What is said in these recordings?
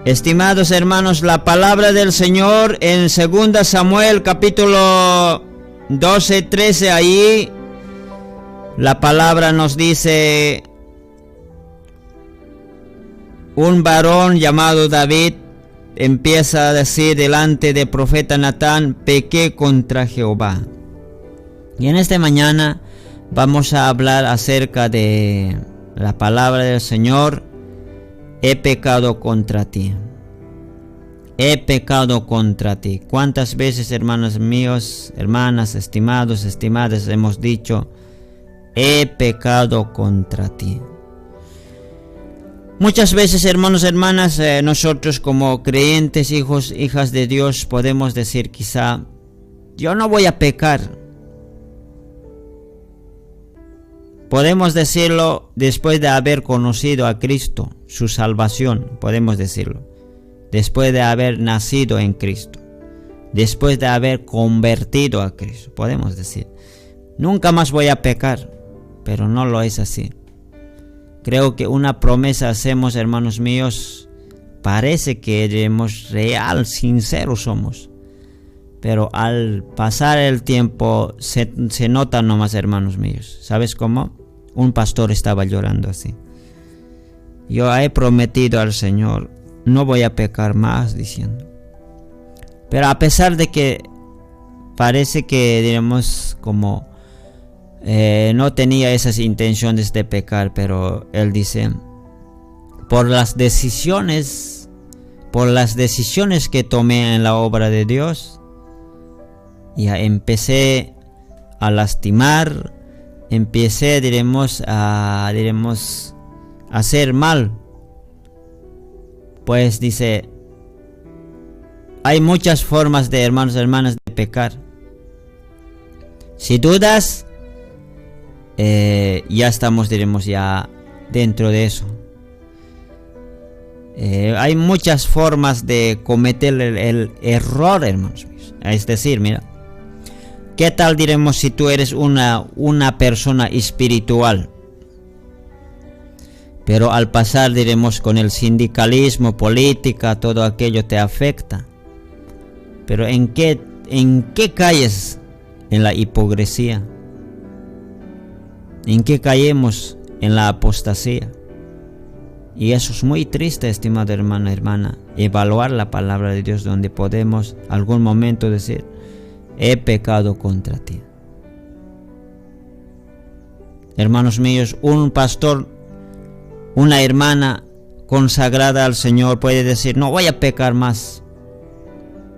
Estimados hermanos, la palabra del Señor en 2 Samuel capítulo 12, 13, ahí la palabra nos dice: un varón llamado David empieza a decir delante del profeta Natán: pequé contra Jehová. Y en esta mañana vamos a hablar acerca de la palabra del Señor. He pecado contra ti. He pecado contra ti. ¿Cuántas veces, hermanos míos, hermanas, estimados, estimadas, hemos dicho: he pecado contra ti? Muchas veces, hermanos, hermanas, nosotros como creyentes, hijos, hijas de Dios, podemos decir quizá: yo no voy a pecar. Podemos decirlo después de haber conocido a Cristo, su salvación, podemos decirlo. Después de haber nacido en Cristo. Después de haber convertido a Cristo, podemos decir: nunca más voy a pecar. Pero no lo es así. Creo que una promesa hacemos, hermanos míos, parece que eres real, sinceros somos. Pero al pasar el tiempo se nota nomás, hermanos míos. ¿Sabes cómo? Un pastor estaba llorando así: yo he prometido al Señor, no voy a pecar más, diciendo. Pero a pesar de que parece que, digamos, como no tenía esas intenciones de pecar, pero él dice: por las decisiones que tomé en la obra de Dios, ya empecé a lastimar, empecé, a hacer mal. Pues dice, hay muchas formas de, hermanos y hermanas, de pecar. Si dudas, ya estamos, ya dentro de eso. Hay muchas formas de cometer el error, hermanos míos. Es decir, mira, ¿qué tal si tú eres una persona espiritual? Pero al pasar, con el sindicalismo, política, todo aquello te afecta. Pero ¿en qué caes? En la hipocresía. ¿En qué caemos? En la apostasía. Y eso es muy triste, estimado hermano, hermana. Evaluar la palabra de Dios, donde podemos algún momento decir: he pecado contra ti. Hermanos míos, un pastor, una hermana consagrada al Señor puede decir: no voy a pecar más.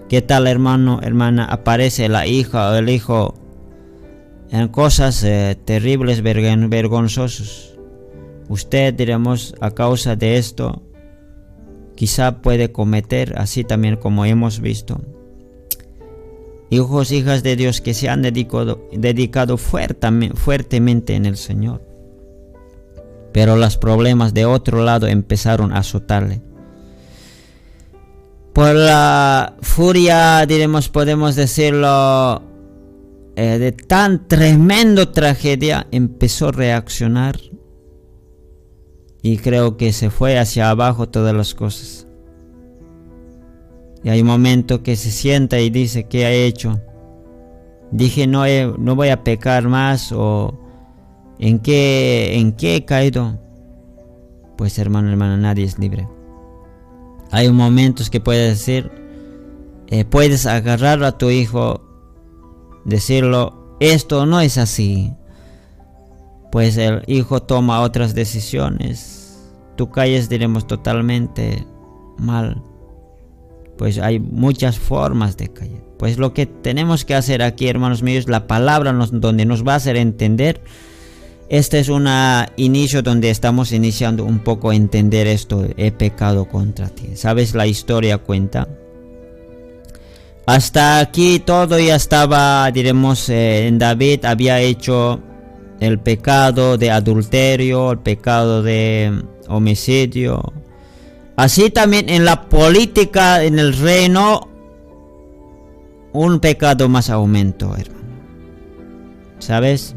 ¿Qué tal, hermano, hermana? Aparece la hija o el hijo en cosas terribles, vergonzosas. Usted, a causa de esto, quizá puede cometer, así también como hemos visto, hijos, hijas de Dios que se han dedicado fuertemente en el Señor. Pero los problemas de otro lado empezaron a azotarle. Por la furia, podemos decirlo, de tan tremenda tragedia, empezó a reaccionar. Y creo que se fue hacia abajo todas las cosas. Y hay un momento que se sienta y dice: ¿qué ha hecho? Dije no voy a pecar más, o ¿en qué he caído? Pues, hermano, hermana, nadie es libre. Hay momentos que puedes decir, puedes agarrar a tu hijo, decirlo: esto no es así. Pues el hijo toma otras decisiones. Tú caes, totalmente mal. Pues hay muchas formas de caer. Pues lo que tenemos que hacer aquí, hermanos míos, la palabra donde nos va a hacer entender. Este es un inicio donde estamos iniciando un poco a entender esto: he pecado contra ti. ¿Sabes? La historia cuenta. Hasta aquí todo ya estaba, en David había hecho el pecado de adulterio, el pecado de homicidio. Así también en la política, en el reino, un pecado más aumentó, hermano. ¿Sabes?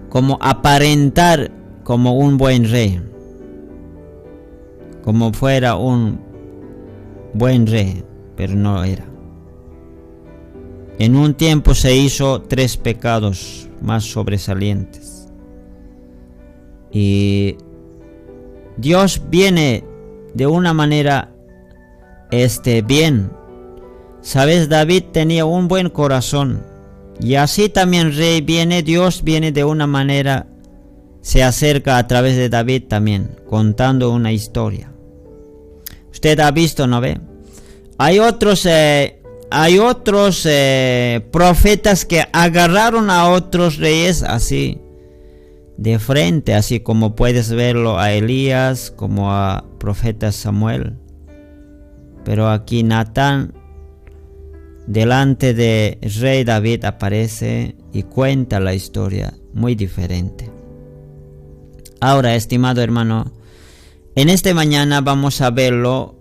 Como aparentar como un buen rey. como fuera un buen rey, pero no era. En un tiempo se hizo 3 pecados más sobresalientes. Y Dios viene de una manera bien. Sabes, David tenía un buen corazón. Y así también rey viene, Dios viene de una manera, se acerca a través de David también, contando una historia. Usted ha visto, ¿no ve? Hay otros profetas que agarraron a otros reyes así, de frente, así como puedes verlo a Elías, como a profeta Samuel. Pero aquí Natán, delante de rey David, aparece y cuenta la historia muy diferente. Ahora, estimado hermano, en esta mañana vamos a verlo.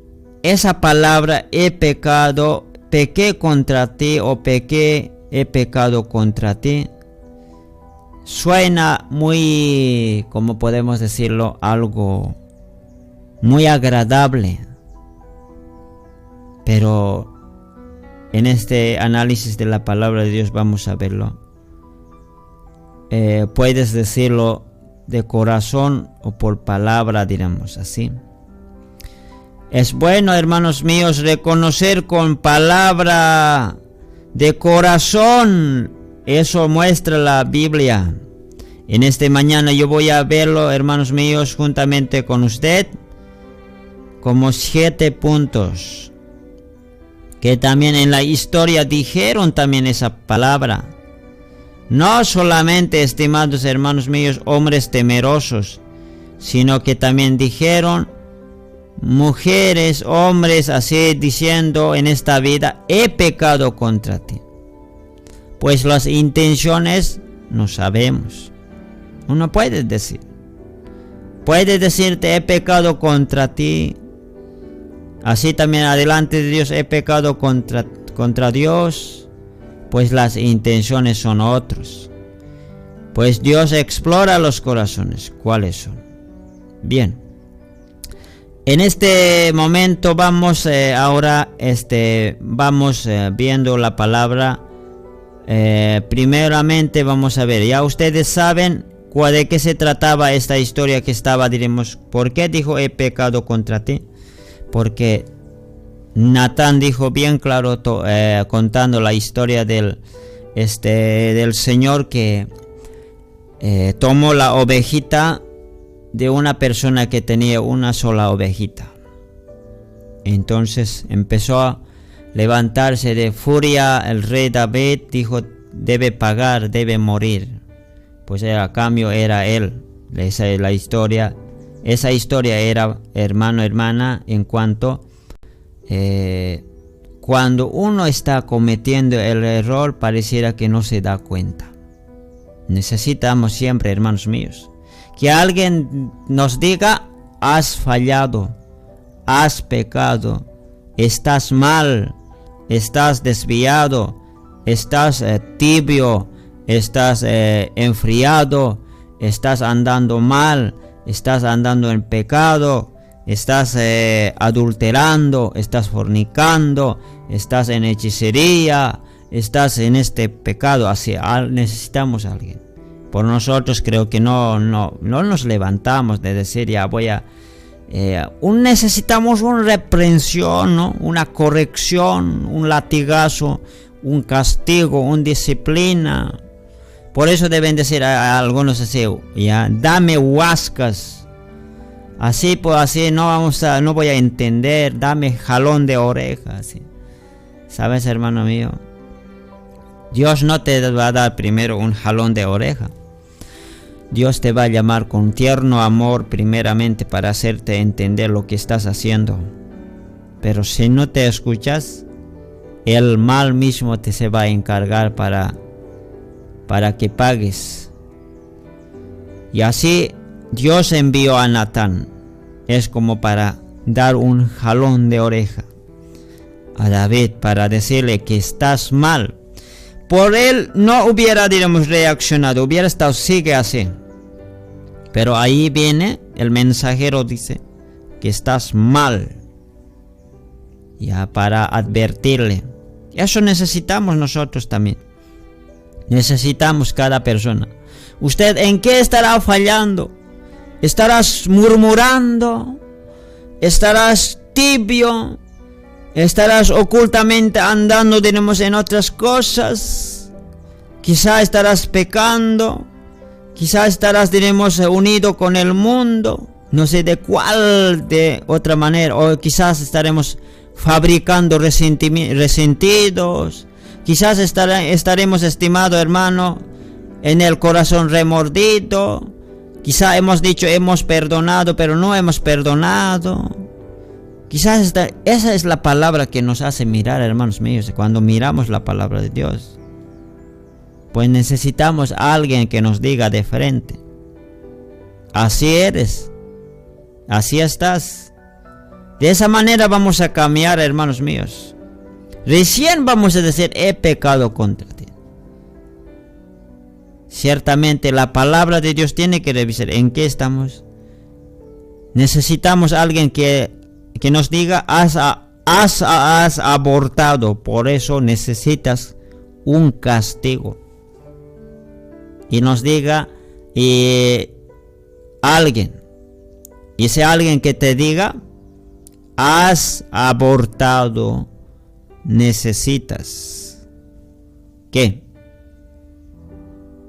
Esa palabra he pecado, pequé contra ti o he pecado contra ti, suena muy, como podemos decirlo, algo muy agradable. Pero en este análisis de la palabra de Dios vamos a verlo. Puedes decirlo de corazón o por palabra, diremos así. Es bueno, hermanos míos, reconocer con palabra de corazón. Eso muestra la Biblia. En esta mañana yo voy a verlo, hermanos míos, juntamente con usted, como 7 puntos que también en la historia dijeron también esa palabra. No solamente, estimados hermanos míos, hombres temerosos, sino que también dijeron mujeres, hombres, así diciendo en esta vida, he pecado contra ti. Pues las intenciones no sabemos. Uno puede decirte he pecado contra ti. Así también adelante de Dios he pecado contra Dios. Pues las intenciones son otros. Pues Dios explora los corazones. ¿Cuáles son? Bien. En este momento vamos viendo la palabra. Primeramente vamos a ver. Ya ustedes saben de qué se trataba esta historia que diremos. ¿Por qué dijo he pecado contra ti? Porque Natán dijo bien claro, contando la historia del Señor que tomó la ovejita de una persona que tenía una sola ovejita. Entonces empezó a levantarse de furia el rey David, dijo debe pagar, debe morir. Pues a cambio era él. Esa es la historia. Esa historia era, hermano, hermana, en cuanto cuando uno está cometiendo el error, pareciera que no se da cuenta. Necesitamos siempre, hermanos míos, que alguien nos diga, has fallado, has pecado, estás mal, estás desviado, estás tibio, estás enfriado, estás andando mal, estás andando en pecado, estás adulterando, estás fornicando, estás en hechicería, estás en este pecado. Así necesitamos a alguien. Por nosotros creo que no nos levantamos de decir ya voy a necesitamos una reprensión, ¿no? Una corrección, un latigazo, un castigo, una disciplina. Por eso deben decir a algunos así, ya, dame huascas. Así pues así no voy a entender, dame jalón de oreja, así. ¿Sabes, hermano mío? Dios no te va a dar primero un jalón de oreja. Dios te va a llamar con tierno amor primeramente para hacerte entender lo que estás haciendo. Pero si no te escuchas, el mal mismo se va a encargar para que pagues. Y así Dios envió a Natán. Es como para dar un jalón de oreja a David, para decirle que estás mal. Por él no hubiera, digamos, reaccionado, hubiera estado, sigue así. Pero ahí viene el mensajero, dice, que estás mal, ya, para advertirle. Eso necesitamos nosotros también. Necesitamos cada persona. ¿Usted en qué estará fallando? ¿Estarás murmurando? ¿Estarás tibio? ¿Estarás ocultamente andando, tenemos, en otras cosas? Quizá estarás pecando. Quizá estarás, tenemos, unido con el mundo. No sé de cuál, de otra manera. O quizás estaremos fabricando resentidos. Quizás estaremos, estimado hermano, en el corazón remordido. Quizá hemos dicho hemos perdonado, pero no hemos perdonado. Quizás esa es la palabra que nos hace mirar, hermanos míos, cuando miramos la palabra de Dios. Pues necesitamos a alguien que nos diga de frente: así eres, así estás. De esa manera vamos a cambiar, hermanos míos. Recién vamos a decir: he pecado contra ti. Ciertamente la palabra de Dios tiene que revisar en qué estamos. Necesitamos a alguien que nos diga: has abortado, por eso necesitas un castigo. Y nos diga alguien. Y ese alguien que te diga: has abortado, necesitas. ¿Qué?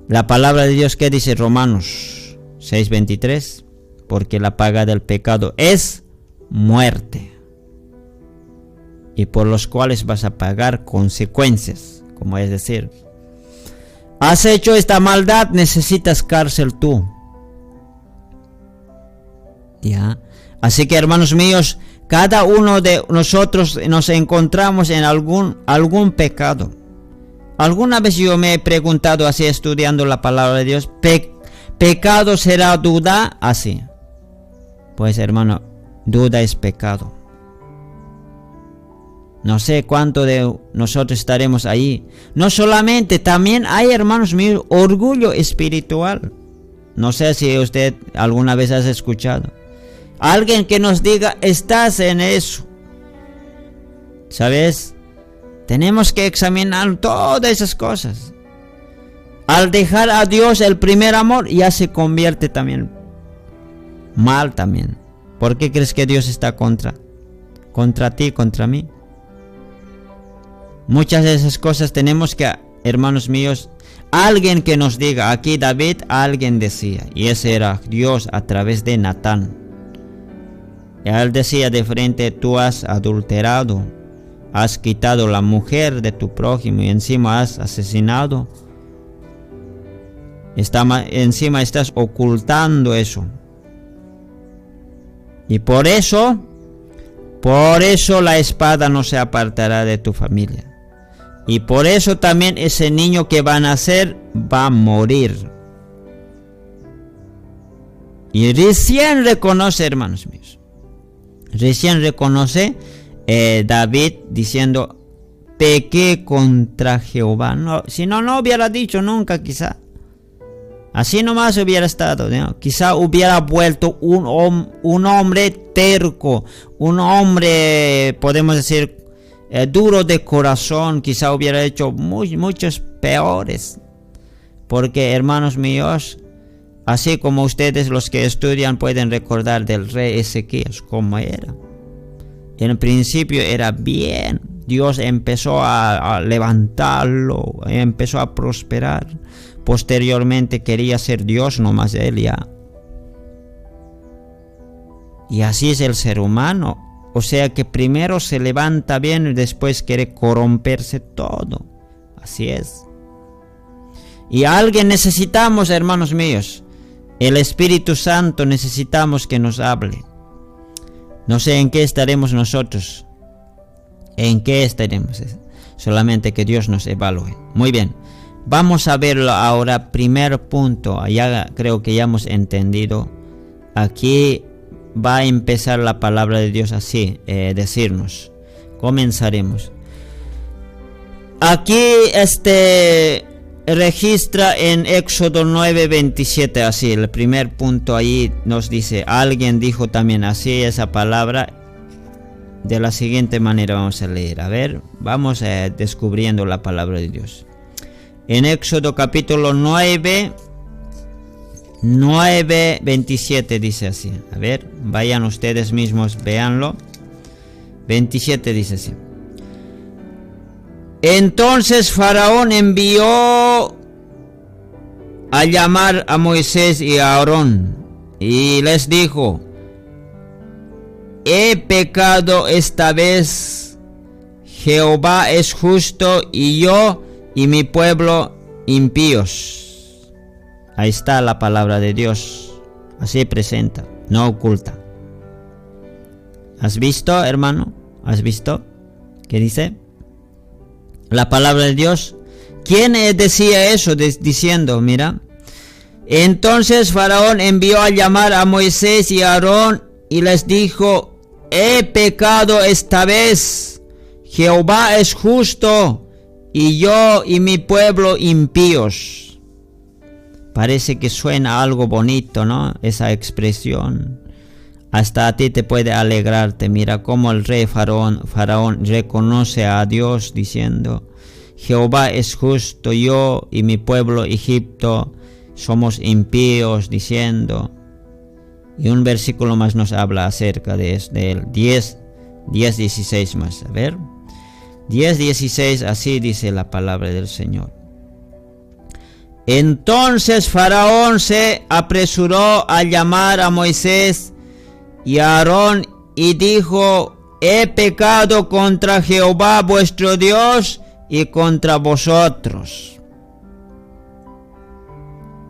La palabra de Dios, ¿qué dice Romanos 6:23? Porque la paga del pecado es muerte, y por los cuales vas a pagar consecuencias. Como es decir, has hecho esta maldad, necesitas cárcel tú. ¿Ya? Así que, hermanos míos, cada uno de nosotros nos encontramos en algún pecado. Alguna vez yo me he preguntado, así estudiando la palabra de Dios: ¿pecado será duda? Así. Pues, hermano, duda es pecado. No sé cuánto de nosotros estaremos ahí. No solamente, también hay, hermanos míos, orgullo espiritual. No sé si usted alguna vez has escuchado alguien que nos diga: estás en eso. ¿Sabes? Tenemos que examinar todas esas cosas. Al dejar a Dios el primer amor, ya se convierte también mal también. ¿Por qué crees que Dios está contra ti, contra mí? Muchas de esas cosas tenemos que, hermanos míos, alguien que nos diga. Aquí David, alguien decía, y ese era Dios a través de Natán. Y él decía de frente: tú has adulterado, has quitado la mujer de tu prójimo y encima has asesinado. Encima estás ocultando eso. Y por eso la espada no se apartará de tu familia. Y por eso también ese niño que va a nacer va a morir. Y recién reconoce, hermanos míos, David diciendo: pequé contra Jehová. No, si no hubiera dicho nunca, quizá. Así nomás hubiera estado, ¿no? Quizá hubiera vuelto un hombre terco, un hombre, podemos decir, duro de corazón. Quizá hubiera hecho muchos peores. Porque, hermanos míos, así como ustedes los que estudian pueden recordar del rey Ezequías cómo era. En principio era bien. Dios empezó a levantarlo, empezó a prosperar. Posteriormente quería ser Dios nomás él ya. Y así es el ser humano. O sea que primero se levanta bien y después quiere corromperse todo. Así es. Y alguien necesitamos, hermanos míos. El Espíritu Santo necesitamos que nos hable. No sé en qué estaremos nosotros. ¿En qué estaremos? Solamente que Dios nos evalúe. Muy bien. Vamos a verlo ahora. Primer punto. Ya creo que ya hemos entendido. Aquí va a empezar la palabra de Dios así. Decirnos. Comenzaremos. Aquí registra en Éxodo 9:27 así. El primer punto ahí nos dice, alguien dijo también así esa palabra. De la siguiente manera vamos a leer. A ver, vamos descubriendo la palabra de Dios. En Éxodo capítulo 9:27 dice así. A ver, vayan ustedes mismos, véanlo. 27 dice así. Entonces Faraón envió a llamar a Moisés y a Aarón y les dijo: he pecado esta vez, Jehová es justo y yo y mi pueblo impíos. Ahí está la palabra de Dios, así presenta, no oculta. ¿Has visto, hermano? ¿Has visto? ¿Qué dice? La palabra de Dios. ¿Quién decía eso? Diciendo, mira. Entonces Faraón envió a llamar a Moisés y a Aarón y les dijo: he pecado esta vez, Jehová es justo y yo y mi pueblo impíos. Parece que suena algo bonito, ¿no? Esa expresión. Hasta a ti te puede alegrarte. Mira cómo el rey Faraón reconoce a Dios diciendo: Jehová es justo, yo y mi pueblo Egipto somos impíos, diciendo. Y un versículo más nos habla acerca de él. 10:16 más. A ver. 10:16, así dice la palabra del Señor. Entonces Faraón se apresuró a llamar a Moisés y a Aarón y dijo: he pecado contra Jehová vuestro Dios y contra vosotros.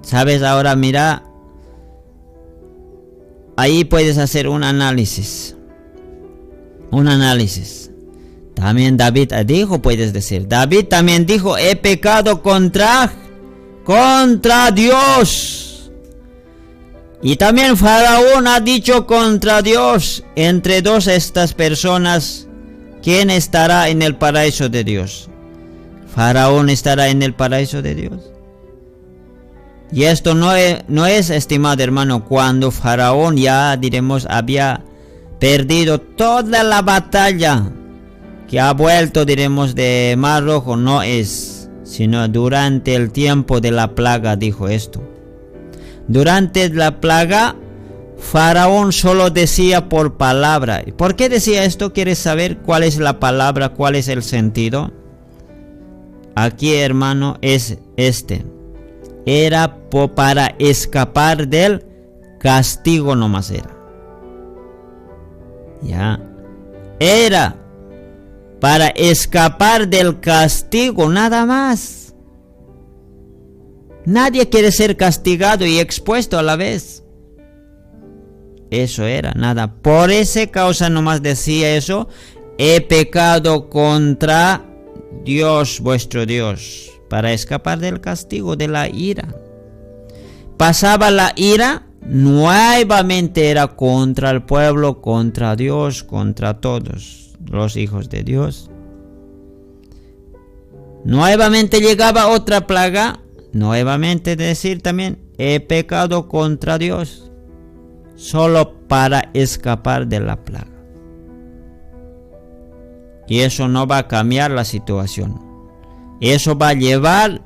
¿Sabes? Ahora mira, ahí puedes hacer un análisis. También David dijo, puedes decir, David también dijo: he pecado contra Dios. Y también Faraón ha dicho contra Dios. Entre dos estas personas, ¿quién estará en el paraíso de Dios? ¿Faraón estará en el paraíso de Dios? Y esto no es, estimado hermano, cuando Faraón ya, diremos, había perdido toda la batalla, que ha vuelto, diremos, de Mar Rojo, no es, sino durante el tiempo de la plaga dijo esto. Durante la plaga, Faraón solo decía por palabra. ¿Por qué decía esto? ¿Quieres saber cuál es la palabra, cuál es el sentido? Aquí, hermano, es este. Era para escapar del castigo nomás era. Ya. Era para escapar del castigo, nada más. Nadie quiere ser castigado y expuesto a la vez. Eso era, nada. Por esa causa nomás decía eso: he pecado contra Dios, vuestro Dios, para escapar del castigo, de la ira. Pasaba la ira, nuevamente era contra el pueblo, contra Dios, contra todos los hijos de Dios. Nuevamente llegaba otra plaga. Nuevamente decir también: he pecado contra Dios, solo para escapar de la plaga. Y eso no va a cambiar la situación. Eso va a llevar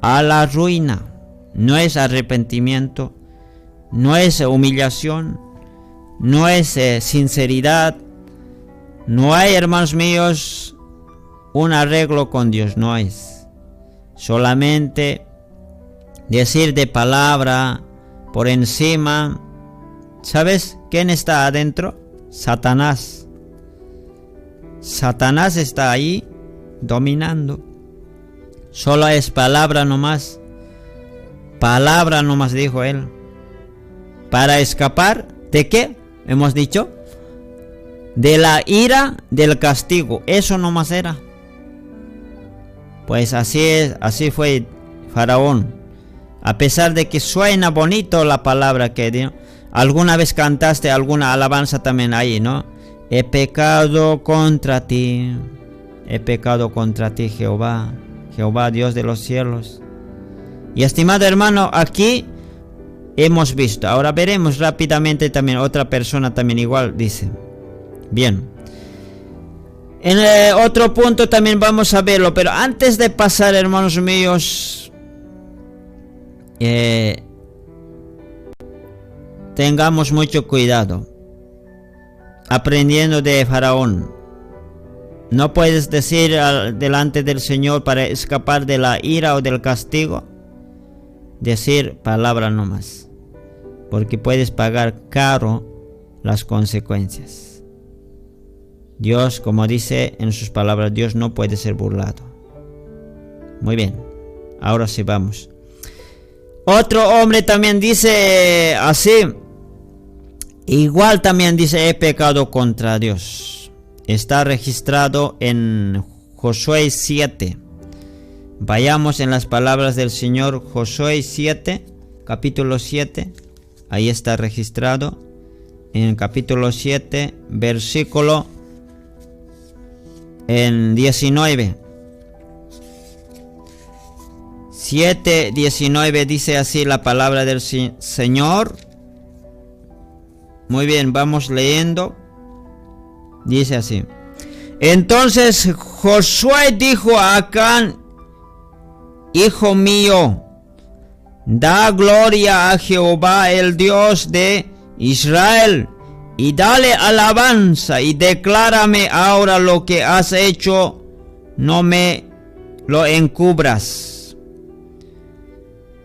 a la ruina. No es arrepentimiento, no es humillación, no es sinceridad. No hay, hermanos míos, un arreglo con Dios, no es. Solamente decir de palabra por encima. ¿Sabes quién está adentro? Satanás. Satanás está ahí dominando. Solo es palabra nomás. Palabra nomás dijo él. Para escapar ¿de qué? Hemos dicho de la ira, del castigo. Eso nomás era. Pues así es, así fue Faraón. A pesar de que suena bonito la palabra que dio. Alguna vez cantaste alguna alabanza también ahí, ¿no? He pecado contra ti, Jehová, Jehová Dios de los cielos. Y estimado hermano, aquí hemos visto. Ahora veremos rápidamente también otra persona también igual dice. Bien. En otro punto también vamos a verlo, pero antes de pasar, hermanos míos, tengamos mucho cuidado aprendiendo de Faraón. No puedes decir delante del Señor para escapar de la ira o del castigo, decir palabra nomás, porque puedes pagar caro las consecuencias. Dios, como dice en sus palabras, Dios no puede ser burlado. Muy bien, ahora sí vamos. Otro hombre también dice así, igual también dice, he pecado contra Dios. Está registrado en Josué 7. Vayamos en las palabras del Señor, Josué 7, capítulo 7. Ahí está registrado. En capítulo 7, versículo en 19. 7:19 dice así la palabra del Señor. Muy bien, vamos leyendo. Dice así. Entonces Josué dijo a Acán, hijo mío, da gloria a Jehová, el Dios de Israel, y dale alabanza, y declárame ahora lo que has hecho, no me lo encubras.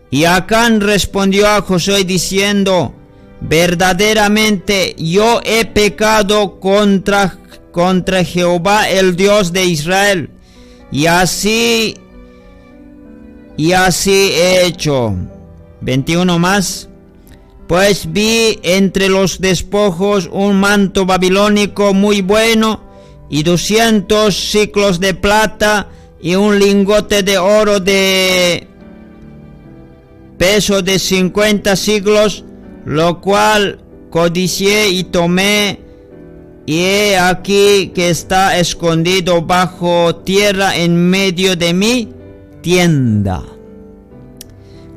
Y Acán respondió a Josué diciendo, verdaderamente yo he pecado contra Jehová, el Dios de Israel, y así he hecho. 21 más. Pues vi entre los despojos un manto babilónico muy bueno, y 200 siclos de plata, y un lingote de oro de peso de 50 siglos, lo cual codicié y tomé, y he aquí que está escondido bajo tierra en medio de mi tienda.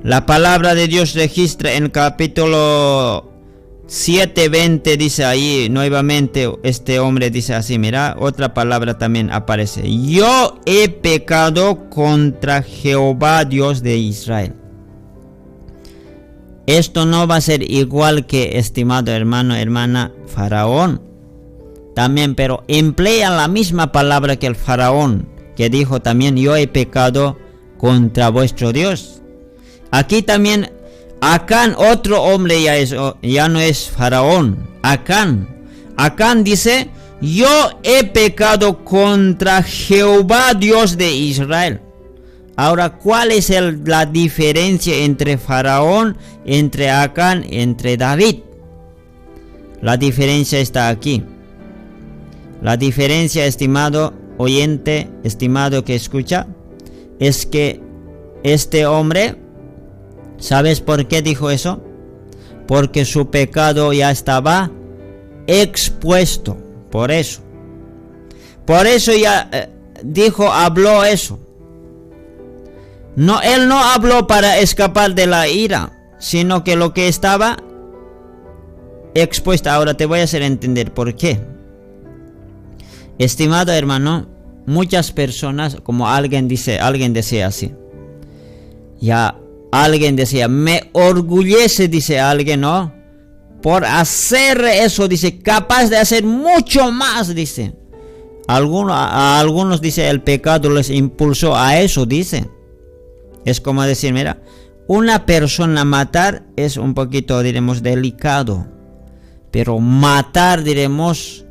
La palabra de Dios registra en capítulo 7:20, dice ahí nuevamente, este hombre dice así, mira, otra palabra también aparece. Yo he pecado contra Jehová, Dios de Israel. Esto no va a ser igual que, estimado hermano, hermana, Faraón. También, pero emplea la misma palabra que el Faraón, que dijo también, yo he pecado contra vuestro Dios. Aquí también, Acán, otro hombre ya no es Faraón, Acán dice, yo he pecado contra Jehová, Dios de Israel. Ahora, ¿cuál es la diferencia entre Faraón, entre Acán, entre David? La diferencia está aquí. La diferencia, estimado oyente, estimado que escucha, es que este hombre, ¿sabes por qué dijo eso? Porque su pecado ya estaba expuesto. Por eso ya habló eso. No, él no habló para escapar de la ira, sino que lo que estaba expuesto. Ahora te voy a hacer entender por qué. Estimado hermano, muchas personas, como alguien decía así. Ya alguien decía, me orgullece, dice alguien, ¿no? Por hacer eso, dice, capaz de hacer mucho más, dice. A algunos, dice, el pecado les impulsó a eso, dice. Es como decir, mira, una persona matar es un poquito, diremos, delicado. Pero matar, diremos,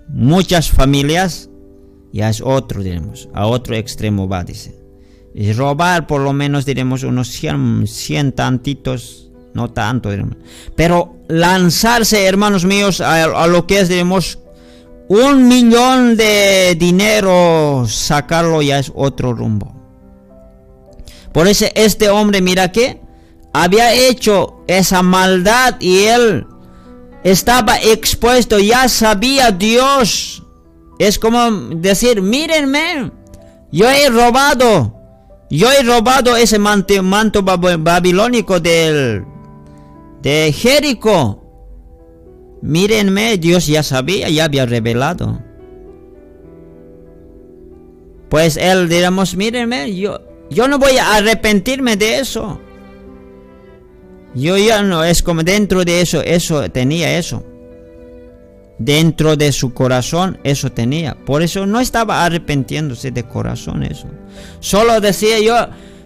muchas familias, ya es otro, diremos, a otro extremo va, dice. Y robar por lo menos, diremos, unos 100 tantitos, no tanto, diremos. Pero lanzarse, hermanos míos, a lo que es, diremos, 1 millón de dinero, sacarlo ya es otro rumbo. Por eso este hombre, mira que había hecho esa maldad y él estaba expuesto, ya sabía Dios. Es como decir, mírenme, yo he robado, Yo he robado ese manto babilónico de Jericó. Mírenme, Dios ya sabía, ya había revelado. Pues él diremos, mírenme, yo no voy a arrepentirme de eso. Yo ya no, es como dentro de eso tenía eso. Dentro de su corazón eso tenía. Por eso no estaba arrepintiéndose de corazón eso. Solo decía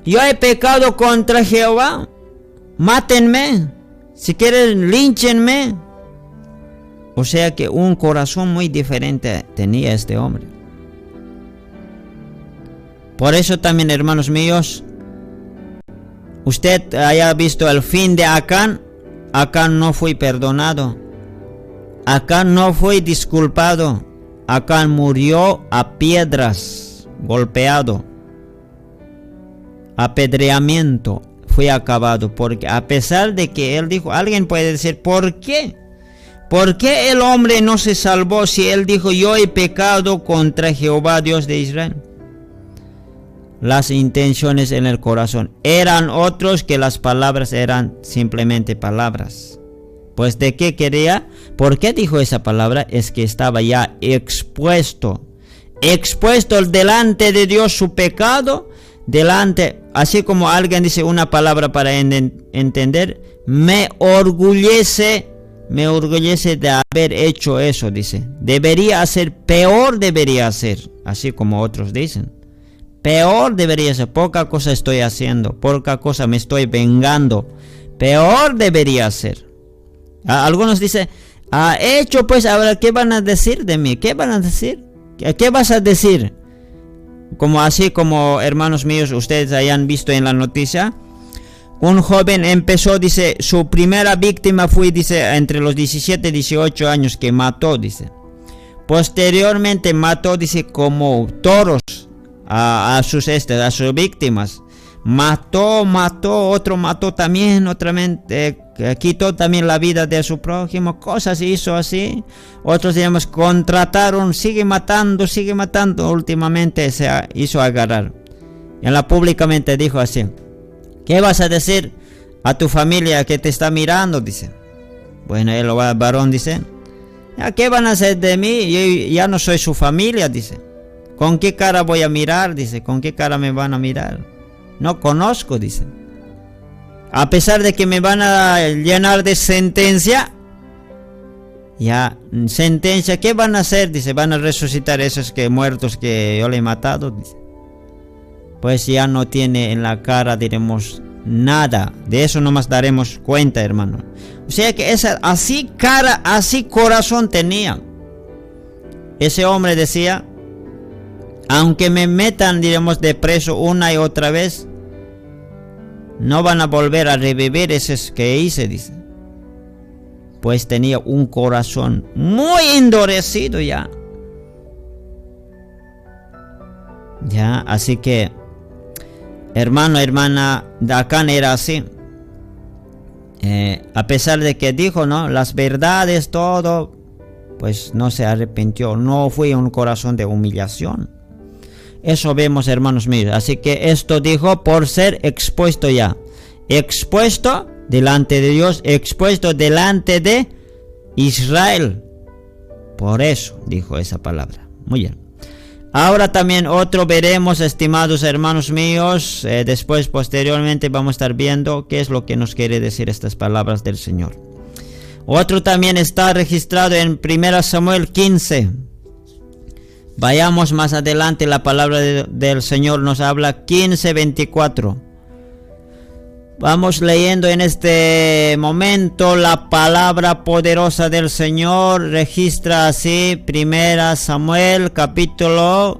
yo he pecado contra Jehová. Mátenme. Si quieren, línchenme. O sea que un corazón muy diferente tenía este hombre. Por eso también, hermanos míos, usted haya visto el fin de Acán. Acán no fue perdonado. Acán no fue disculpado. Acán murió a piedras, golpeado. Apedreamiento fue acabado. Porque a pesar de que él dijo, alguien puede decir, ¿por qué? ¿Por qué el hombre no se salvó si él dijo, yo he pecado contra Jehová, Dios de Israel? Las intenciones en el corazón eran otros, que las palabras eran simplemente palabras. Pues ¿de qué quería? ¿Por qué dijo esa palabra? Es que estaba ya expuesto delante de Dios su pecado, así como alguien dice una palabra para entender, me orgullece de haber hecho eso, dice. Debería hacer, peor debería hacer, así como otros dicen. Peor debería ser, poca cosa estoy haciendo, poca cosa me estoy vengando, peor debería ser. Algunos dicen, hecho pues, ahora ¿qué van a decir de mí? ¿Qué van a decir? ¿Qué vas a decir? Así como hermanos míos, ustedes hayan visto en la noticia, un joven empezó, dice, su primera víctima fue, dice, entre los 17 y 18 años que mató, dice. Posteriormente mató, dice, como toros a sus víctimas. Mató, otro mató también, quitó también la vida de su prójimo, cosas hizo así. Otros, digamos, contrataron, sigue matando, últimamente se hizo agarrar. Y públicamente dijo así, ¿qué vas a decir a tu familia que te está mirando? Dice. Bueno, el varón dice, ¿qué van a hacer de mí? Yo ya no soy su familia, dice. ¿Con qué cara voy a mirar? Dice, ¿con qué cara me van a mirar? No conozco, dice. A pesar de que me van a llenar de sentencia, sentencia, ¿qué van a hacer? Dice, van a resucitar esos muertos que yo le he matado, dice. Pues ya no tiene en la cara, diremos, nada. De eso nomás daremos cuenta, hermano. O sea que así cara, así corazón tenía. Ese hombre decía, aunque me metan, diremos, de preso una y otra vez, no van a volver a revivir esos que hice, dice. Pues tenía un corazón muy endurecido ya. Así que, hermano, hermana, Acán era así. A pesar de que dijo, ¿no?, las verdades, todo, pues no se arrepintió. No fue un corazón de humillación. Eso vemos, hermanos míos. Así que esto dijo por ser expuesto ya. Expuesto delante de Dios, expuesto delante de Israel. Por eso dijo esa palabra. Muy bien. Ahora también otro veremos, estimados hermanos míos. Después, posteriormente, vamos a estar viendo qué es lo que nos quiere decir estas palabras del Señor. Otro también está registrado en 1 Samuel 15. Vayamos más adelante, la palabra del Señor nos habla 15:24. Vamos leyendo en este momento la palabra poderosa del Señor. Registra así 1 Samuel capítulo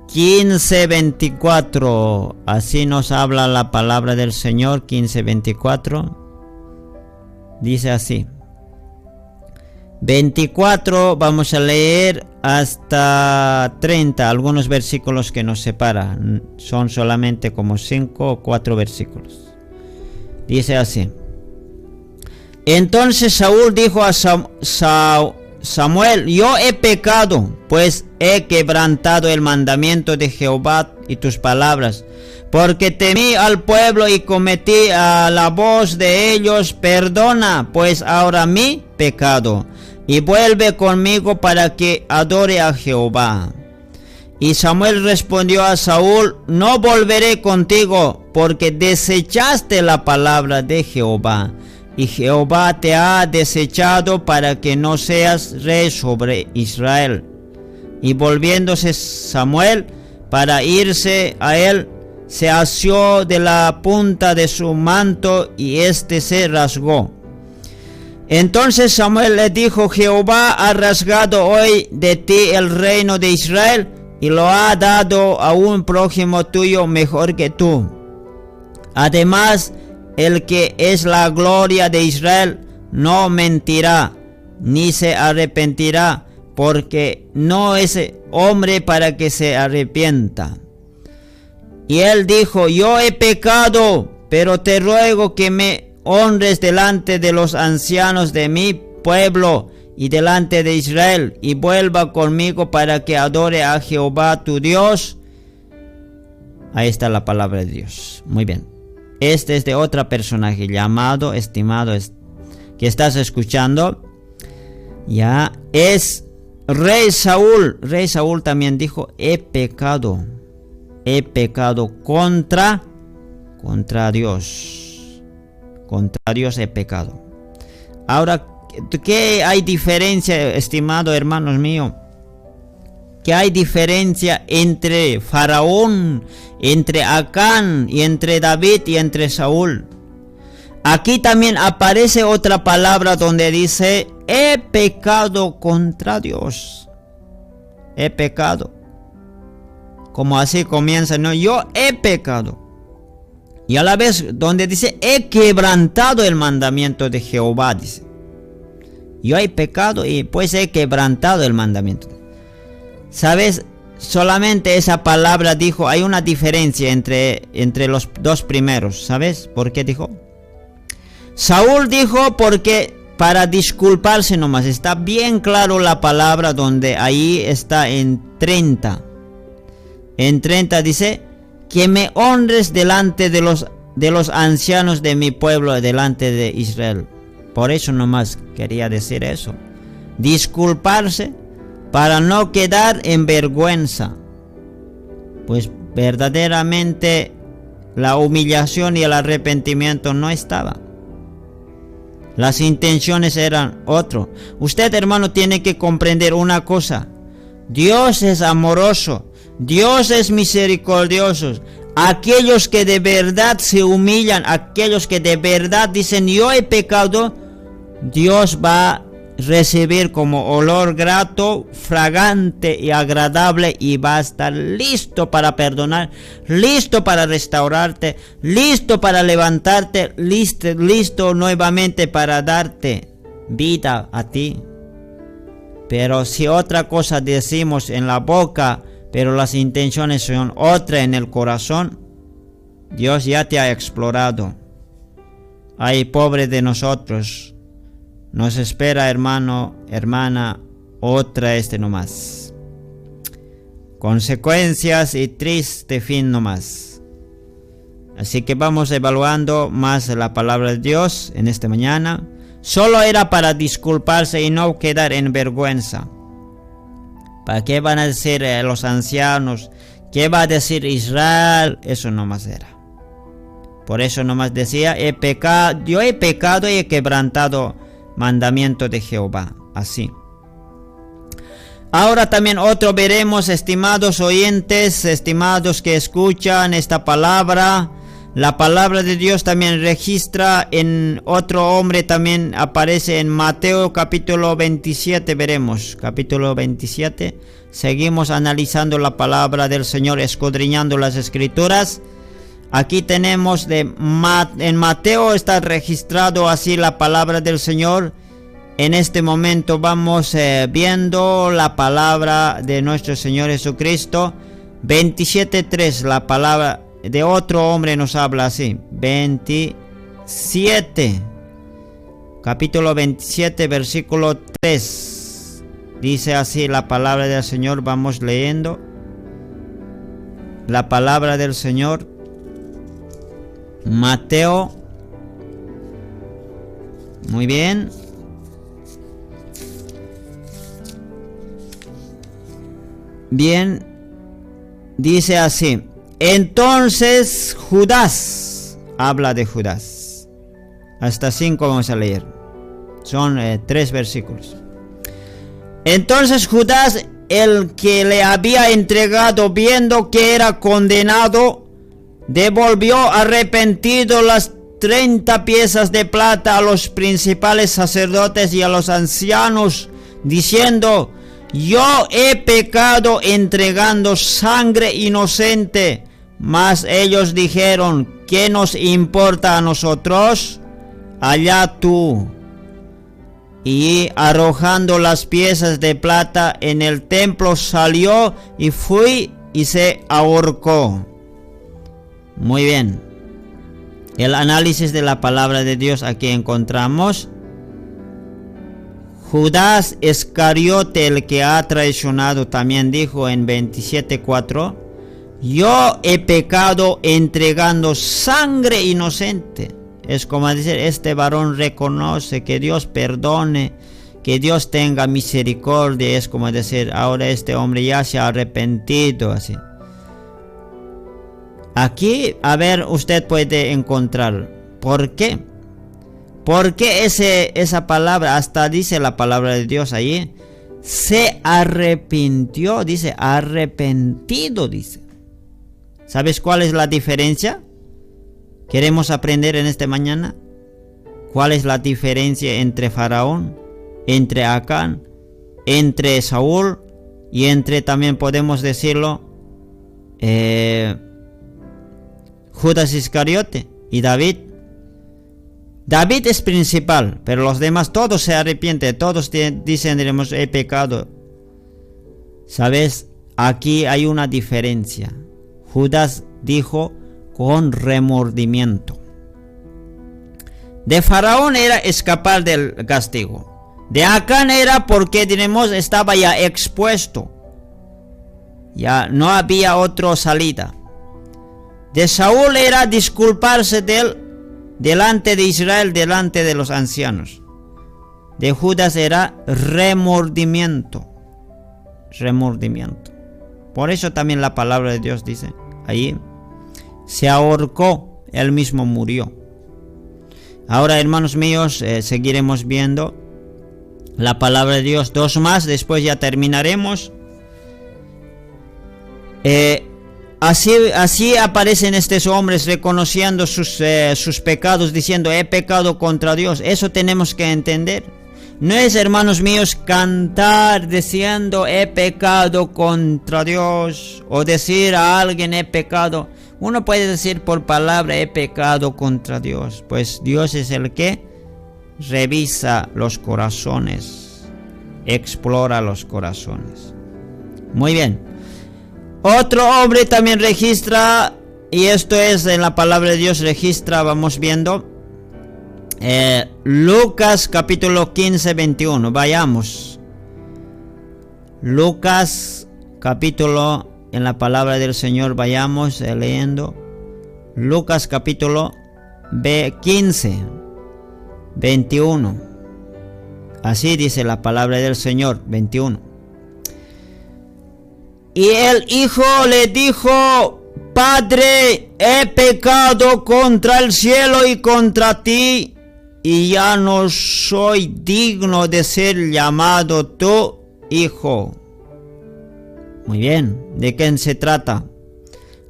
15:24. Así nos habla la palabra del Señor, 15:24. Dice así. 24, vamos a leer hasta 30, algunos versículos que nos separan, son solamente como 5 o 4 versículos. Dice así: Entonces Saúl dijo a Samuel: Yo he pecado, pues he quebrantado el mandamiento de Jehová y tus palabras, porque temí al pueblo y cometí a la voz de ellos. Perdona pues ahora mi pecado y vuelve conmigo para que adore a Jehová. Y Samuel respondió a Saúl: no volveré contigo, porque desechaste la palabra de Jehová, y Jehová te ha desechado para que no seas rey sobre Israel. Y volviéndose Samuel para irse a él, se asió de la punta de su manto y éste se rasgó. Entonces Samuel le dijo: Jehová ha rasgado hoy de ti el reino de Israel y lo ha dado a un prójimo tuyo mejor que tú. Además, el que es la gloria de Israel no mentirá, ni se arrepentirá, porque no es hombre para que se arrepienta. Y él dijo: yo he pecado, pero te ruego que me honres delante de los ancianos de mi pueblo y delante de Israel, y vuelva conmigo para que adore a Jehová tu Dios. Ahí está la palabra de Dios. Muy bien. Este es de otro personaje llamado, estimado, que estás escuchando. Ya es Rey Saúl. Rey Saúl también dijo: he pecado contra Dios. Contra Dios he pecado. Ahora, ¿qué hay diferencia, estimado hermanos míos? ¿Qué hay diferencia entre Faraón, entre Acán, y entre David y entre Saúl? Aquí también aparece otra palabra donde dice: he pecado contra Dios. He pecado. Como así comienza, ¿no? Yo he pecado. Y a la vez donde dice: he quebrantado el mandamiento de Jehová, dice. Yo he pecado y pues he quebrantado el mandamiento. ¿Sabes? Solamente esa palabra dijo. Hay una diferencia entre los dos primeros. ¿Sabes por qué dijo? Saúl dijo porque para disculparse nomás. Está bien claro la palabra donde ahí está en 30. En 30 dice: que me honres delante de los ancianos de mi pueblo, delante de Israel. Por eso nomás quería decir eso. Disculparse para no quedar en vergüenza. Pues verdaderamente la humillación y el arrepentimiento no estaba. Las intenciones eran otro. Usted, hermano, tiene que comprender una cosa. Dios es amoroso. Dios es misericordioso. Aquellos que de verdad se humillan, aquellos que de verdad dicen: yo he pecado, Dios va a recibir como olor grato, fragante y agradable, y va a estar listo para perdonar, listo para restaurarte, listo para levantarte, listo nuevamente para darte vida a ti. Pero si otra cosa decimos en la boca, pero las intenciones son otra en el corazón, Dios ya te ha explorado. Ay, pobre de nosotros. Nos espera, hermano, hermana, otra nomás. Consecuencias y triste fin nomás. Así que vamos evaluando más la palabra de Dios en esta mañana. Solo era para disculparse y no quedar en vergüenza. ¿Para qué van a decir los ancianos? ¿Qué va a decir Israel? Eso nomás era. Por eso nomás decía: yo he pecado y he quebrantado mandamiento de Jehová. Así. Ahora también otro veremos, estimados oyentes, estimados que escuchan esta palabra. La palabra de Dios también registra en otro hombre, también aparece en Mateo capítulo 27, veremos. Capítulo 27. Seguimos analizando la palabra del Señor, escudriñando las escrituras. Aquí tenemos en Mateo está registrado así la palabra del Señor. En este momento vamos viendo la palabra de nuestro Señor Jesucristo. 27:3, la palabra de otro hombre nos habla así. 27. Capítulo 27, versículo 3. Dice así la palabra del Señor, vamos leyendo. la palabra del Señor. Mateo. Muy bien. Bien. Dice así. Entonces Judas. Habla de Judas. Hasta 5 vamos a leer. Son 3 versículos. Entonces Judas, el que le había entregado, viendo que era condenado, devolvió arrepentido las 30 piezas de plata a los principales sacerdotes y a los ancianos, diciendo: yo he pecado entregando sangre inocente. Mas ellos dijeron: ¿qué nos importa a nosotros? Allá tú. Y arrojando las piezas de plata en el templo, salió y fue y se ahorcó. Muy bien. El análisis de la palabra de Dios aquí encontramos. Judas Iscariote, el que ha traicionado, también dijo en 27:4: yo he pecado entregando sangre inocente. Es como decir, este varón reconoce que Dios perdone, que Dios tenga misericordia. Es como decir, ahora este hombre ya se ha arrepentido, así. Aquí, a ver, usted puede encontrar ¿por qué? ¿Por qué esa palabra? Hasta dice la palabra de Dios allí, se arrepintió, dice, arrepentido, dice. ¿Sabes cuál es la diferencia? ¿Queremos aprender en esta mañana? ¿Cuál es la diferencia entre Faraón, entre Acán, entre Saúl y entre, también podemos decirlo, Judas Iscariote y David? David es principal, pero los demás todos se arrepienten, todos dicen, diremos, he pecado. ¿Sabes? Aquí hay una diferencia. Judas dijo con remordimiento. De Faraón era escapar del castigo. De Acán era porque, diremos, estaba ya expuesto. Ya no había otra salida. De Saúl era disculparse de él delante de Israel, delante de los ancianos. De Judas era remordimiento. Remordimiento. Por eso también la palabra de Dios dice ahí, se ahorcó, él mismo murió. Ahora, hermanos míos, seguiremos viendo la palabra de Dios, 2 más, después ya terminaremos. Así aparecen estos hombres reconociendo sus pecados, diciendo: he pecado contra Dios. Eso tenemos que entender. No es, hermanos míos, cantar diciendo he pecado contra Dios, o decir a alguien he pecado. Uno puede decir por palabra he pecado contra Dios, pues Dios es el que revisa los corazones, explora los corazones. Muy bien. Otro hombre también registra, y esto es en la palabra de Dios, registra, vamos viendo, Lucas capítulo 15, 21. Vayamos. Lucas capítulo, en la palabra del Señor, vayamos leyendo. Lucas capítulo 15, 21. Así dice la palabra del Señor, 21. Y el hijo le dijo: Padre, he pecado contra el cielo y contra ti, y ya no soy digno de ser llamado tu hijo. Muy bien, ¿de quién se trata?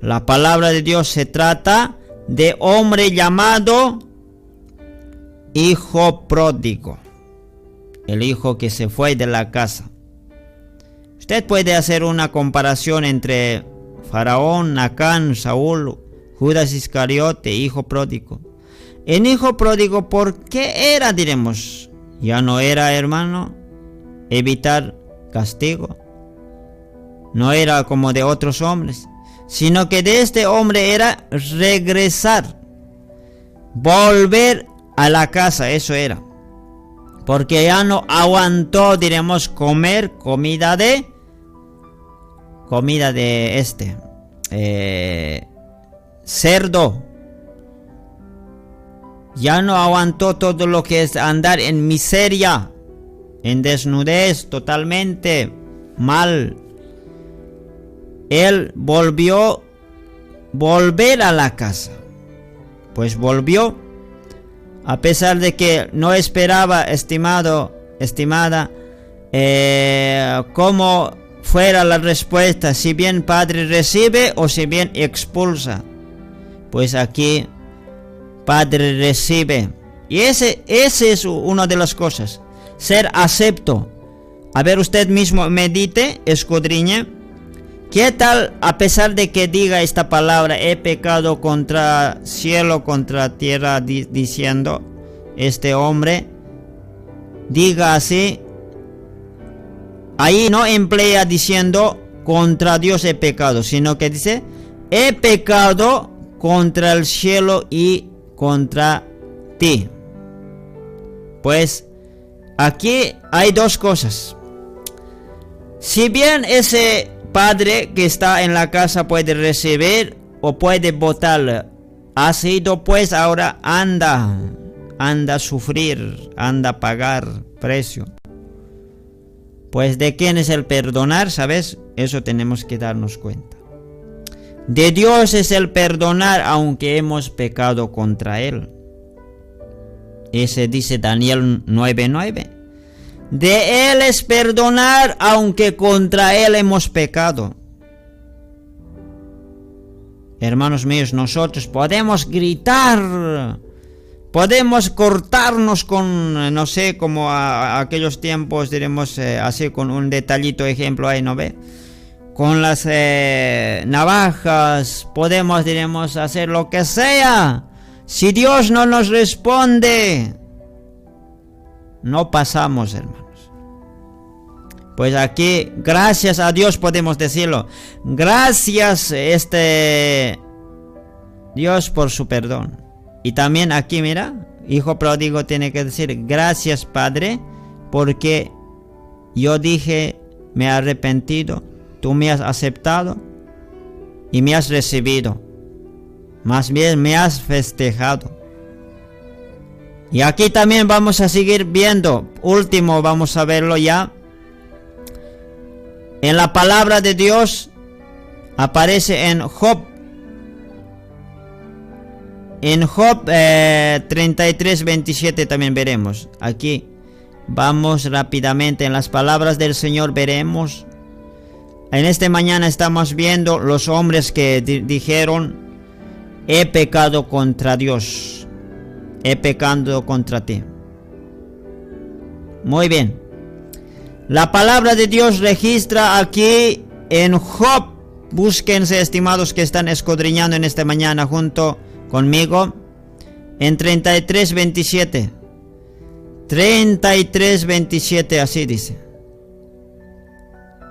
La palabra de Dios se trata de hombre llamado hijo pródigo, el hijo que se fue de la casa. Usted puede hacer una comparación entre Faraón, Acán, Saúl, Judas Iscariote, hijo pródigo. El hijo pródigo, ¿por qué era, diremos? Ya no era, hermano, evitar castigo. No era como de otros hombres, sino que de este hombre era regresar, volver a la casa, eso era. Porque ya no aguantó, diremos, comer comida de cerdo. Ya no aguantó todo lo que es andar en miseria, en desnudez, totalmente mal. Él volver a la casa. Pues volvió, a pesar de que no esperaba, estimada, cómo fuera la respuesta, si bien Padre recibe o si bien expulsa. Pues aquí Padre recibe. Y ese es una de las cosas, ser acepto. A ver, usted mismo medite, escudriñe. ¿Qué tal, a pesar de que diga esta palabra, he pecado contra cielo, contra tierra, diciendo este hombre, diga así, ahí no emplea diciendo contra Dios he pecado, sino que dice, he pecado contra el cielo y contra ti. Pues aquí hay dos cosas. Si bien ese padre que está en la casa puede recibir o puede votar, ha sido, pues ahora anda a sufrir, anda a pagar precio. Pues de quién es el perdonar, ¿sabes? Eso tenemos que darnos cuenta. De Dios es el perdonar aunque hemos pecado contra Él. Ese dice Daniel 9:9. De Él es perdonar aunque contra Él hemos pecado. Hermanos míos, nosotros podemos gritar, podemos cortarnos con, no sé, como a aquellos tiempos, diremos así, con un detallito ejemplo ahí, ¿no ve? Con las navajas, podemos, diremos, hacer lo que sea. Si Dios no nos responde, no pasamos, hermanos. Pues aquí, gracias a Dios podemos decirlo. Gracias, Dios, por su perdón. Y también aquí, mira, hijo pródigo tiene que decir, gracias, Padre, porque yo dije, me he arrepentido, tú me has aceptado y me has recibido. Más bien me has festejado. Y aquí también vamos a seguir viendo. Último, vamos a verlo ya. En la palabra de Dios aparece en Job. En Job 33:27 también veremos. Aquí vamos rápidamente en las palabras del Señor, veremos. En esta mañana estamos viendo los hombres que dijeron, he pecado contra Dios, he pecado contra ti. Muy bien. La palabra de Dios registra aquí en Job. Búsquense, estimados que están escudriñando en esta mañana junto conmigo, en 33:27. 33:27, así dice.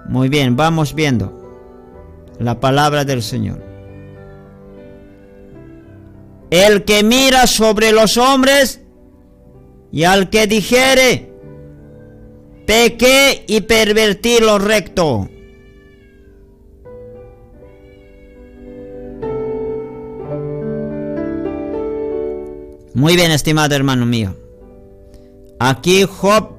Muy bien, vamos viendo la palabra del Señor. El que mira sobre los hombres y al que dijere, pequé y pervertí lo recto. Muy bien, estimado hermano mío. Aquí Job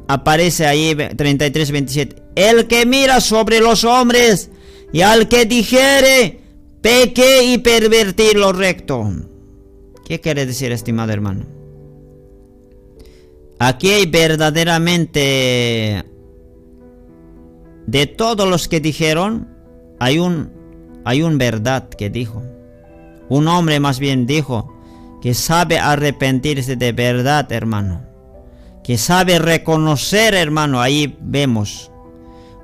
aparece ahí 33:27. El que mira sobre los hombres y al que dijere, pequé y pervertí lo recto. ¿Qué quiere decir, estimado hermano? Aquí hay verdaderamente, de todos los que dijeron, hay un verdad que dijo. Un hombre más bien dijo, que sabe arrepentirse de verdad, hermano. Que sabe reconocer, hermano, ahí vemos.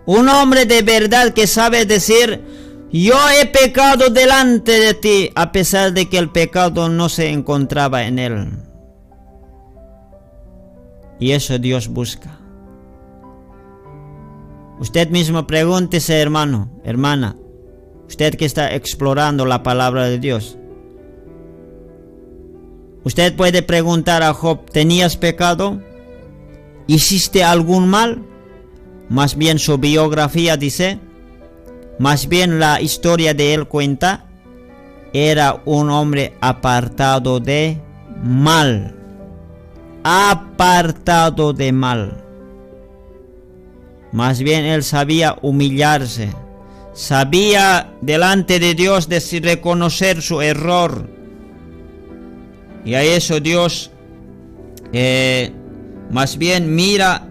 Un hombre de verdad que sabe decir, yo he pecado delante de ti, a pesar de que el pecado no se encontraba en él. Y eso Dios busca. Usted mismo pregúntese, hermano, hermana, usted que está explorando la palabra de Dios. Usted puede preguntar a Job, ¿tenías pecado? ¿Hiciste algún mal? Más bien su biografía dice, Más bien la historia de él cuenta, era un hombre apartado de mal. Apartado de mal. Más bien él sabía humillarse. Sabía delante de Dios reconocer su error. Y a eso Dios más bien mira.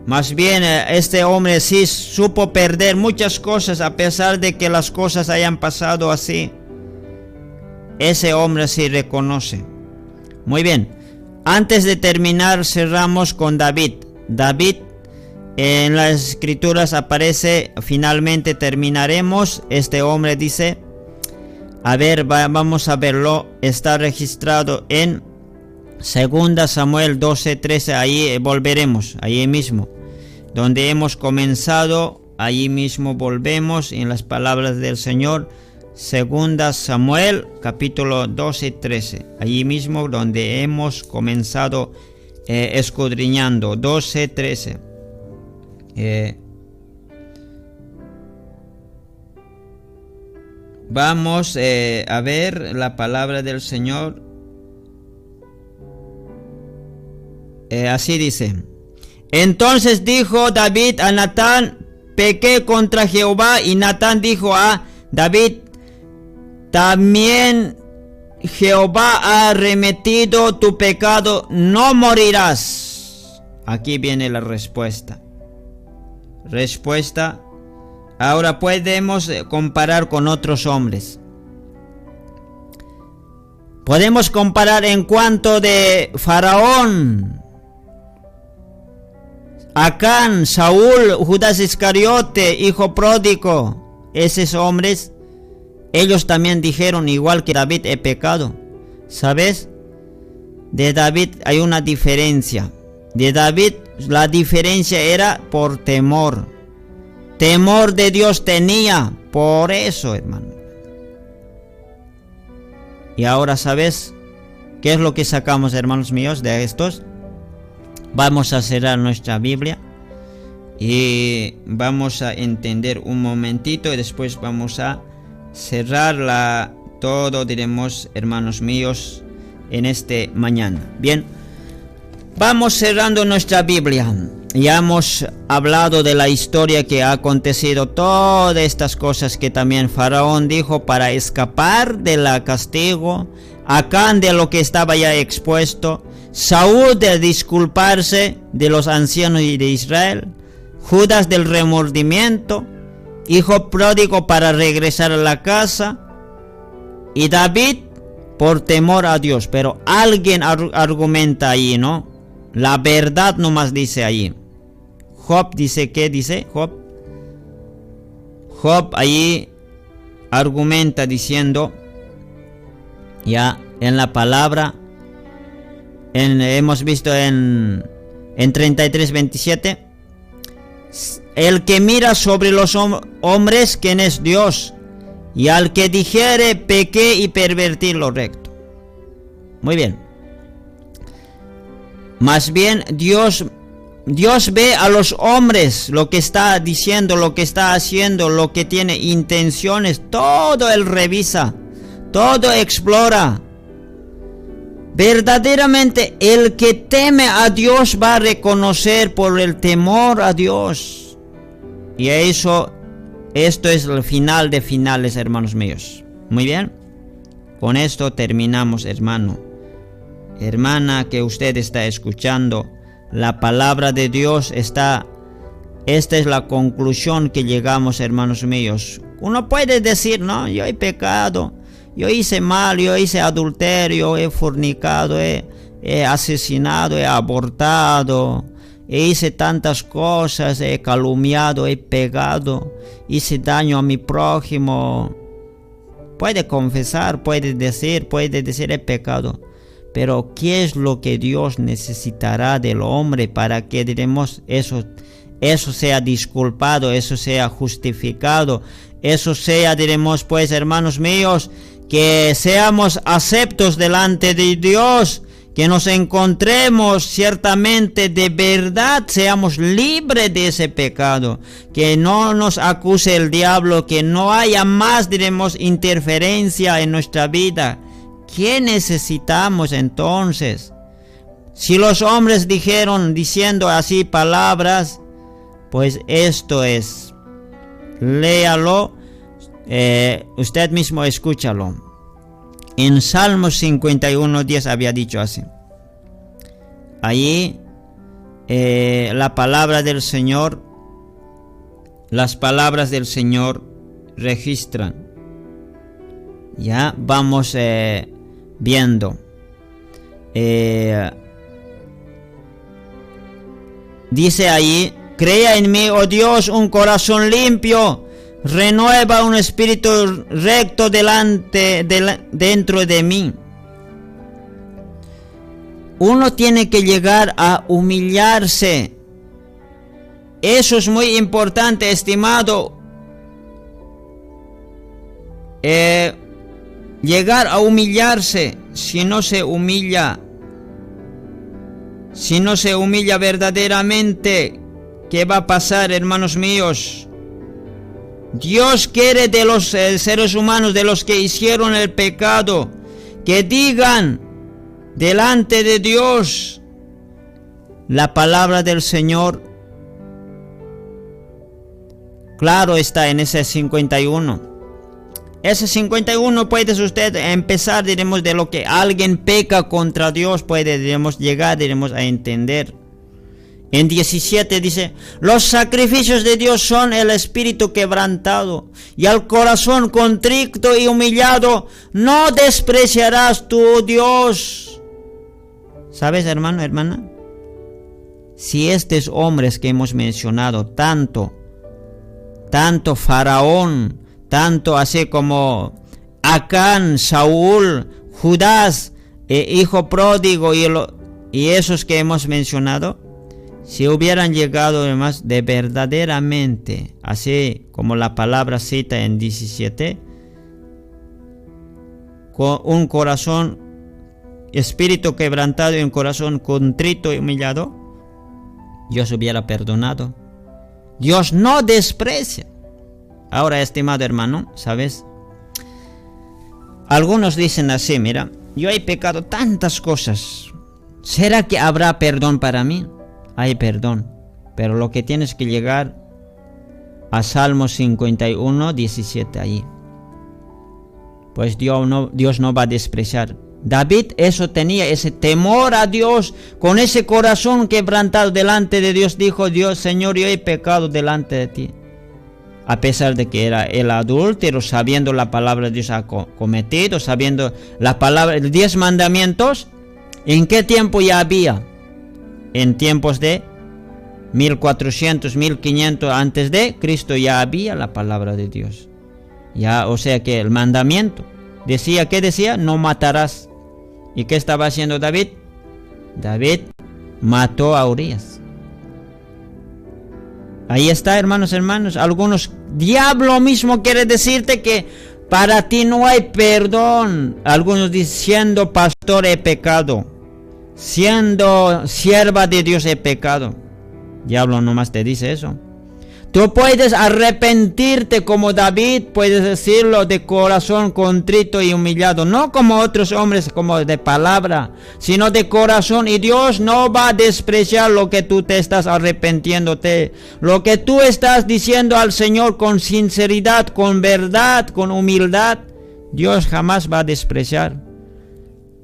Más bien este hombre sí supo perder muchas cosas a pesar de que las cosas hayan pasado así. Ese hombre sí reconoce. Muy bien. Antes de terminar cerramos con David. David en las escrituras aparece, finalmente terminaremos. Este hombre dice, a ver, vamos a verlo. Está registrado en 2 Samuel 12:13, ahí volveremos, ahí mismo. Donde hemos comenzado, allí mismo volvemos en las palabras del Señor. 2 Samuel, capítulo 12:13. Allí mismo donde hemos comenzado escudriñando. 12:13. Vamos a ver la palabra del Señor. Así dice. Entonces dijo David a Natán, pequé contra Jehová. Y Natán dijo a David, también Jehová ha arremetido tu pecado, no morirás. Aquí viene la respuesta. Ahora podemos comparar con otros hombres. Podemos comparar en cuanto de Faraón, Acán, Saúl, Judas Iscariote, hijo pródigo. Esos hombres, ellos también dijeron, igual que David, he pecado. ¿Sabes? De David hay una diferencia. De David la diferencia era por temor. Temor de Dios tenía. Por eso, hermano. Y ahora, ¿sabes qué es lo que sacamos, hermanos míos, de estos? Vamos a cerrar nuestra Biblia y vamos a entender un momentito y después vamos a cerrar todo, diremos, hermanos míos, en este mañana. Bien, vamos cerrando nuestra Biblia. Ya hemos hablado de la historia que ha acontecido, todas estas cosas que también Faraón dijo para escapar del castigo, Acán de lo que estaba ya expuesto, Saúl de disculparse de los ancianos de Israel, Judas del remordimiento, hijo pródigo para regresar a la casa, y David por temor a Dios. Pero alguien argumenta ahí, ¿no? La verdad nomás dice ahí. Job dice, ¿qué dice Job? Job ahí argumenta diciendo, ya en la palabra, hemos visto en 33:27, el que mira sobre los hombres, ¿quién es Dios? Y al que dijere, pequé y pervertí lo recto. Muy bien. Más bien Dios ve a los hombres, lo que está diciendo, lo que está haciendo, lo que tiene intenciones, todo Él revisa, todo explora. Verdaderamente el que teme a Dios va a reconocer por el temor a Dios. Y esto es el final de finales, hermanos míos. Muy bien. Con esto terminamos, hermano. Hermana que usted está escuchando, la palabra de Dios esta es la conclusión que llegamos, hermanos míos. Uno puede decir, no, yo he pecado, yo hice mal, yo hice adulterio, he fornicado, he asesinado, he abortado, hice tantas cosas, he calumniado, he pegado, hice daño a mi prójimo. Puede confesar, puede decir he pecado. Pero ¿qué es lo que Dios necesitará del hombre para que diremos eso sea disculpado, eso sea justificado, eso sea, diremos pues, hermanos míos, que seamos aceptos delante de Dios, que nos encontremos ciertamente de verdad, seamos libres de ese pecado, que no nos acuse el diablo, que no haya más, diremos, interferencia en nuestra vida. ¿Qué necesitamos entonces? Si los hombres diciendo así palabras, pues esto es. Léalo, usted mismo escúchalo. En Salmos 51:10 había dicho así. Allí la palabra del Señor, las palabras del Señor registran. Ya vamos viendo. Dice allí: crea en mí, oh Dios, un corazón limpio, renueva un espíritu recto dentro de mí. Uno tiene que llegar a humillarse. Eso es muy importante, estimado. Llegar a humillarse. Si no se humilla verdaderamente, ¿qué va a pasar, hermanos míos? Dios quiere de los seres humanos, de los que hicieron el pecado, que digan delante de Dios la palabra del Señor. Claro está en ese 51. Ese 51 puedes usted empezar, diremos, de lo que alguien peca contra Dios, puede, diremos, llegar, diremos, a entender. En 17 dice: los sacrificios de Dios son el espíritu quebrantado, y al corazón contrito y humillado no despreciarás tu Dios. ¿Sabes, hermano, hermana? Si estos hombres que hemos mencionado, tanto Faraón, tanto así como Acán, Saúl, Judas, hijo pródigo y esos que hemos mencionado, si hubieran llegado además de verdaderamente, así como la palabra cita en 17, con un corazón, espíritu quebrantado y un corazón contrito y humillado, Dios hubiera perdonado. Dios no desprecia. Ahora, estimado hermano, ¿sabes? Algunos dicen así: mira, yo he pecado tantas cosas, ¿será que habrá perdón para mí? Hay perdón, pero lo que tienes que llegar a Salmos 51:17 allí. Pues Dios no va a despreciar. David eso tenía, ese temor a Dios, con ese corazón quebrantado delante de Dios, dijo: Dios, Señor, yo he pecado delante de ti. A pesar de que era el adúltero, sabiendo la palabra de Dios ha cometido, sabiendo la palabra, los 10 mandamientos, ¿en qué tiempo ya había? En tiempos de 1400, 1500 antes de Cristo ya había la palabra de Dios. Ya, o sea que el mandamiento decía, ¿qué decía? No matarás. ¿Y qué estaba haciendo David? David mató a Urías. Ahí está, hermanos. Algunos, diablo mismo quiere decirte que para ti no hay perdón. Algunos diciendo: pastor, he pecado. Siendo sierva de Dios, he pecado. Diablo nomás te dice eso. Tú puedes arrepentirte como David, puedes decirlo de corazón contrito y humillado, no como otros hombres, como de palabra, sino de corazón, y Dios no va a despreciar lo que tú te estás arrepintiéndote, lo que tú estás diciendo al Señor con sinceridad, con verdad, con humildad. Dios jamás va a despreciar.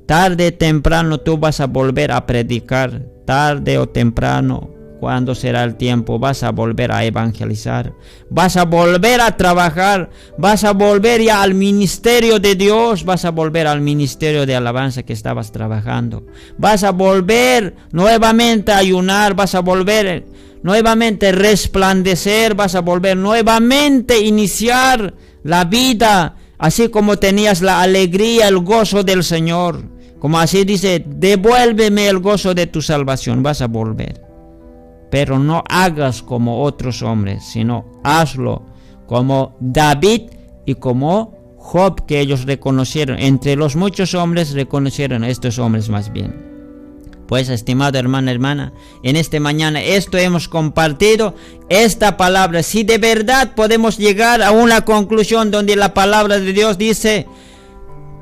Tarde o temprano tú vas a volver a predicar, tarde o temprano. ¿Cuándo será el tiempo? Vas a volver a evangelizar, vas a volver a trabajar, vas a volver ya al ministerio de Dios, vas a volver al ministerio de alabanza que estabas trabajando, vas a volver nuevamente a ayunar, vas a volver nuevamente a resplandecer, vas a volver nuevamente a iniciar la vida, así como tenías la alegría, el gozo del Señor, como así dice: devuélveme el gozo de tu salvación. Vas a volver. Pero no hagas como otros hombres, sino hazlo como David y como Job, que ellos reconocieron. Entre los muchos hombres reconocieron a estos hombres más bien. Pues, estimado hermano, hermana, en esta mañana esto hemos compartido, esta palabra. Si de verdad podemos llegar a una conclusión donde la palabra de Dios dice: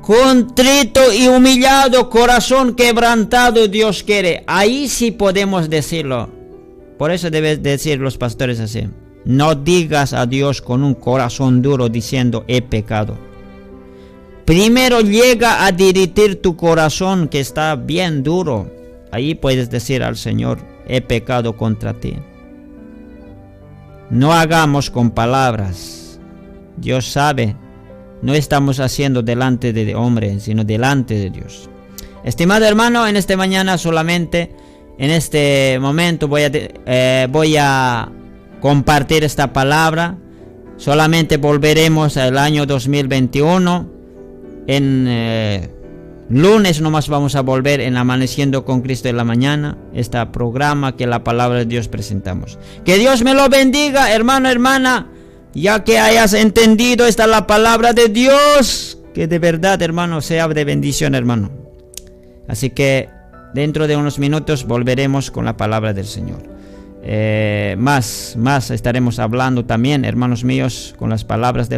contrito y humillado, corazón quebrantado Dios quiere. Ahí sí podemos decirlo. Por eso deben decir los pastores así: no digas a Dios con un corazón duro diciendo he pecado. Primero llega a dirigir tu corazón que está bien duro. Ahí puedes decir al Señor: he pecado contra ti. No hagamos con palabras. Dios sabe. No estamos haciendo delante de hombre, sino delante de Dios. Estimado hermano, en esta mañana solamente, en este momento voy a compartir esta palabra. Solamente volveremos al año 2021. En lunes nomás vamos a volver en Amaneciendo con Cristo en la mañana, este programa que la palabra de Dios presentamos. Que Dios me lo bendiga, hermano, hermana, ya que hayas entendido esta la palabra de Dios, que de verdad, hermano, sea de bendición, hermano. Así que dentro de unos minutos volveremos con la palabra del Señor. Más estaremos hablando también, hermanos míos, con las palabras del